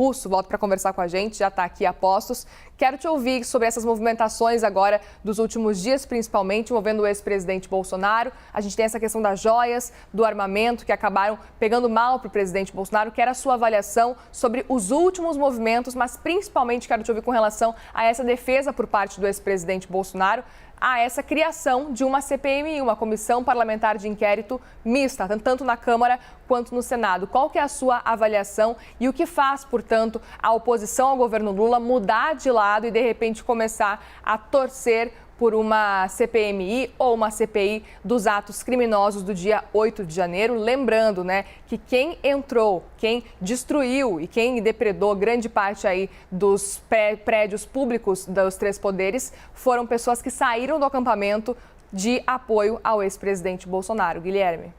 Russo volta para conversar com a gente, já está aqui a postos. Quero te ouvir sobre essas movimentações agora dos últimos dias, principalmente envolvendo o ex-presidente Bolsonaro. A gente tem essa questão das joias, do armamento, que acabaram pegando mal para o presidente Bolsonaro. Quero a sua avaliação sobre os últimos movimentos, mas principalmente quero te ouvir com relação a essa defesa por parte do ex-presidente Bolsonaro, a essa criação de uma CPMI, uma comissão parlamentar de inquérito mista, tanto na Câmara quanto no Senado. Qual que é a sua avaliação e o que faz, portanto, a oposição ao governo Lula mudar de lado e, de repente, começar a torcer por uma CPMI ou uma CPI dos atos criminosos do dia 8 de janeiro. Lembrando, que quem entrou, quem destruiu e quem depredou grande parte aí dos prédios públicos dos três poderes foram pessoas que saíram do acampamento de apoio ao ex-presidente Bolsonaro. Guilherme.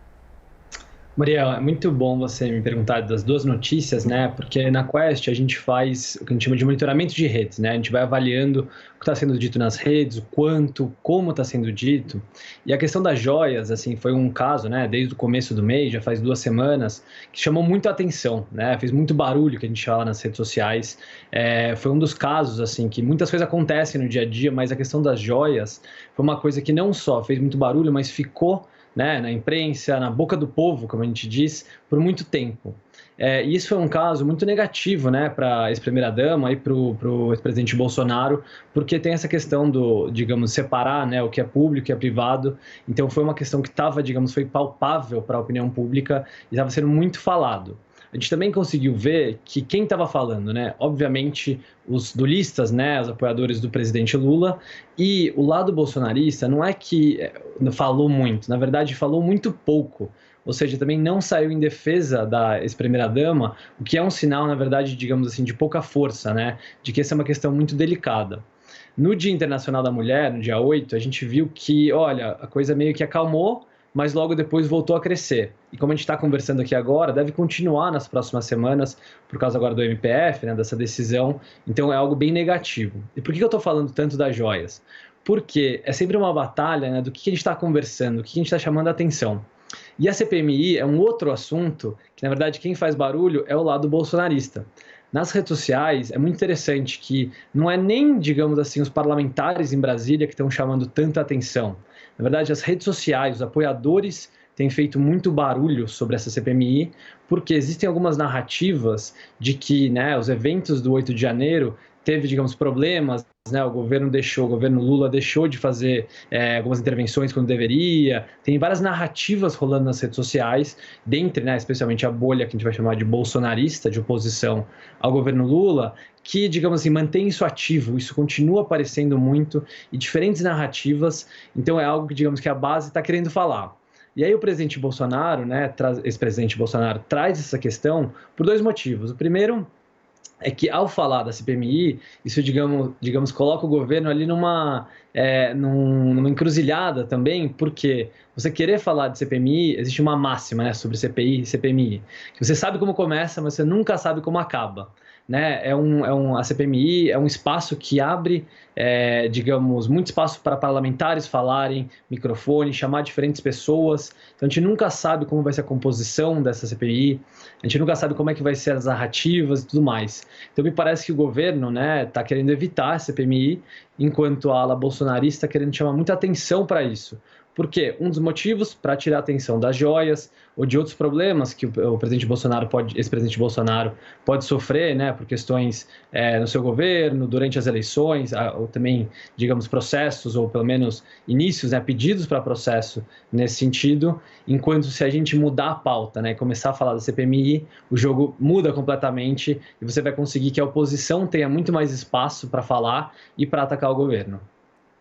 Muriel, é muito bom você me perguntar das duas notícias, Porque na Quest a gente faz o que a gente chama de monitoramento de redes, A gente vai avaliando o que está sendo dito nas redes, o quanto, como está sendo dito. E a questão das joias, assim, foi um caso, desde o começo do mês, já faz 2 semanas, que chamou muito a atenção, Fez muito barulho, que a gente fala nas redes sociais. Foi um dos casos, assim, que muitas coisas acontecem no dia a dia, mas a questão das joias foi uma coisa que não só fez muito barulho, mas ficou na imprensa, na boca do povo, como a gente diz, por muito tempo. E isso foi um caso muito negativo, para a ex-primeira-dama e para o ex-presidente Bolsonaro, porque tem essa questão do, digamos, separar, o que é público e o que é privado. Então foi uma questão que estava, digamos, foi palpável para a opinião pública e estava sendo muito falado. A gente também conseguiu ver que quem estava falando, obviamente os lulistas, os apoiadores do presidente Lula, e o lado bolsonarista não é que falou muito, na verdade falou muito pouco, ou seja, também não saiu em defesa da ex-primeira-dama, o que é um sinal, na verdade, digamos assim, de pouca força, de que essa é uma questão muito delicada. No Dia Internacional da Mulher, no dia 8, a gente viu que, olha, a coisa meio que acalmou, mas logo depois voltou a crescer. E como a gente está conversando aqui agora, deve continuar nas próximas semanas, por causa agora do MPF, dessa decisão, então é algo bem negativo. E por que eu estou falando tanto das joias? Porque é sempre uma batalha do que a gente está conversando, o que a gente está chamando a atenção. E a CPMI é um outro assunto que, na verdade, quem faz barulho é o lado bolsonarista. Nas redes sociais, é muito interessante que não é nem, digamos assim, os parlamentares em Brasília que estão chamando tanta atenção. Na verdade, as redes sociais, os apoiadores têm feito muito barulho sobre essa CPMI, porque existem algumas narrativas de que os eventos do 8 de janeiro teve, digamos, problemas, o governo Lula deixou de fazer algumas intervenções quando deveria. Tem várias narrativas rolando nas redes sociais, dentre, especialmente a bolha que a gente vai chamar de bolsonarista, de oposição ao governo Lula, que, digamos assim, mantém isso ativo, isso continua aparecendo muito, e diferentes narrativas, então é algo que, digamos, que a base está querendo falar. E aí o presidente Bolsonaro, ex-presidente Bolsonaro, traz essa questão por 2 motivos. O primeiro é que, ao falar da CPMI, isso, digamos coloca o governo ali numa encruzilhada também, porque você querer falar de CPMI, existe uma máxima sobre CPI e CPMI, que você sabe como começa, mas você nunca sabe como acaba. A CPMI é um espaço que abre, digamos, muito espaço para parlamentares falarem, microfone, chamar diferentes pessoas. Então a gente nunca sabe como vai ser a composição dessa CPI, a gente nunca sabe como é que vai ser as narrativas e tudo mais. Então me parece que o governo está querendo evitar a CPMI, enquanto a ala bolsonarista está querendo chamar muita atenção para isso. Por quê? Um dos motivos para tirar a atenção das joias ou de outros problemas que o presidente Bolsonaro ex-presidente Bolsonaro pode sofrer, por questões no seu governo, durante as eleições, ou também, digamos, processos, ou pelo menos inícios, pedidos para processo nesse sentido, enquanto se a gente mudar a pauta, e começar a falar da CPMI, o jogo muda completamente e você vai conseguir que a oposição tenha muito mais espaço para falar e para atacar o governo.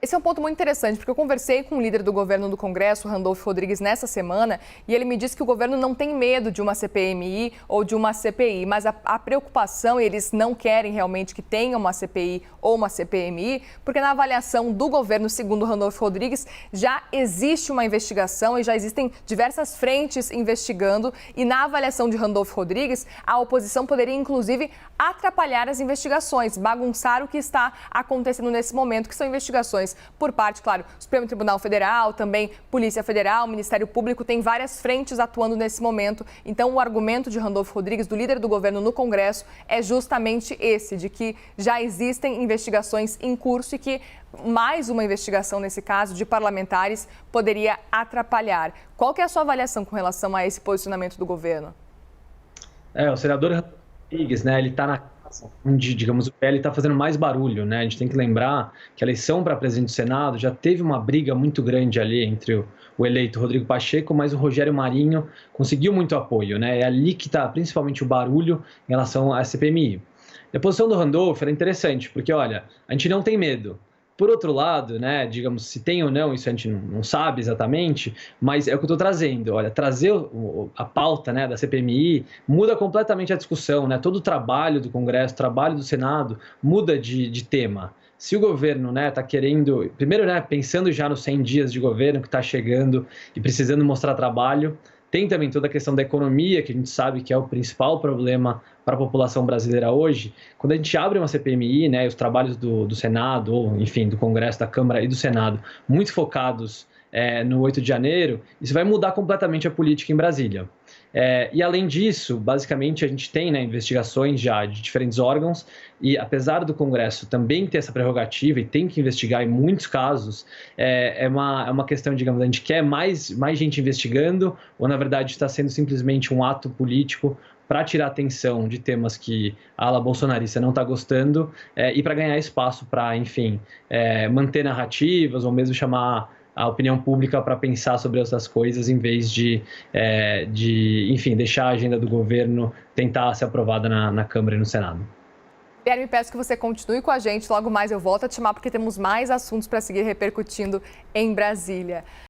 Esse é um ponto muito interessante, porque eu conversei com o líder do governo do Congresso, Randolfo Rodrigues, nessa semana, e ele me disse que o governo não tem medo de uma CPMI ou de uma CPI, mas a preocupação, eles não querem realmente que tenha uma CPI ou uma CPMI, porque na avaliação do governo, segundo Randolfo Rodrigues, já existe uma investigação e já existem diversas frentes investigando, e na avaliação de Randolfo Rodrigues, a oposição poderia, inclusive, atrapalhar as investigações, bagunçar o que está acontecendo nesse momento, que são investigações denúncias por parte, claro, do Supremo Tribunal Federal, também Polícia Federal, Ministério Público, tem várias frentes atuando nesse momento. Então, o argumento de Randolfo Rodrigues, do líder do governo no Congresso, é justamente esse, de que já existem investigações em curso e que mais uma investigação, nesse caso, de parlamentares poderia atrapalhar. Qual que é a sua avaliação com relação a esse posicionamento do governo? O senador Rodrigues, né, ele está na casa onde, digamos, o PL está fazendo mais barulho, né? A gente tem que lembrar que a eleição para presidente do Senado já teve uma briga muito grande ali entre o eleito Rodrigo Pacheco, mas o Rogério Marinho conseguiu muito apoio, né? É ali que está principalmente o barulho em relação à CPMI. E a posição do Randolfo era interessante, porque, olha, a gente não tem medo. Por outro lado, né, digamos, se tem ou não, isso a gente não sabe exatamente, mas é o que eu estou trazendo. Olha, trazer a pauta, né, da CPMI muda completamente a discussão, né? Todo o trabalho do Congresso, o trabalho do Senado muda de tema. Se o governo, né, está querendo, primeiro, né, pensando já nos 100 dias de governo que está chegando e precisando mostrar trabalho, tem também toda a questão da economia, que a gente sabe que é o principal problema para a população brasileira hoje. Quando a gente abre uma CPMI, né, os trabalhos do Senado, ou enfim, do Congresso, da Câmara e do Senado, muito focados no 8 de janeiro, isso vai mudar completamente a política em Brasília. E além disso, basicamente, a gente tem, né, investigações já de diferentes órgãos e apesar do Congresso também ter essa prerrogativa e tem que investigar em muitos casos, é uma questão, digamos, a gente quer mais gente investigando ou, na verdade, está sendo simplesmente um ato político para tirar atenção de temas que a ala bolsonarista não está gostando e para ganhar espaço para, enfim, manter narrativas ou mesmo chamar a opinião pública para pensar sobre essas coisas em vez de enfim, deixar a agenda do governo tentar ser aprovada na Câmara e no Senado. Guilherme, peço que você continue com a gente. Logo mais eu volto a te chamar porque temos mais assuntos para seguir repercutindo em Brasília.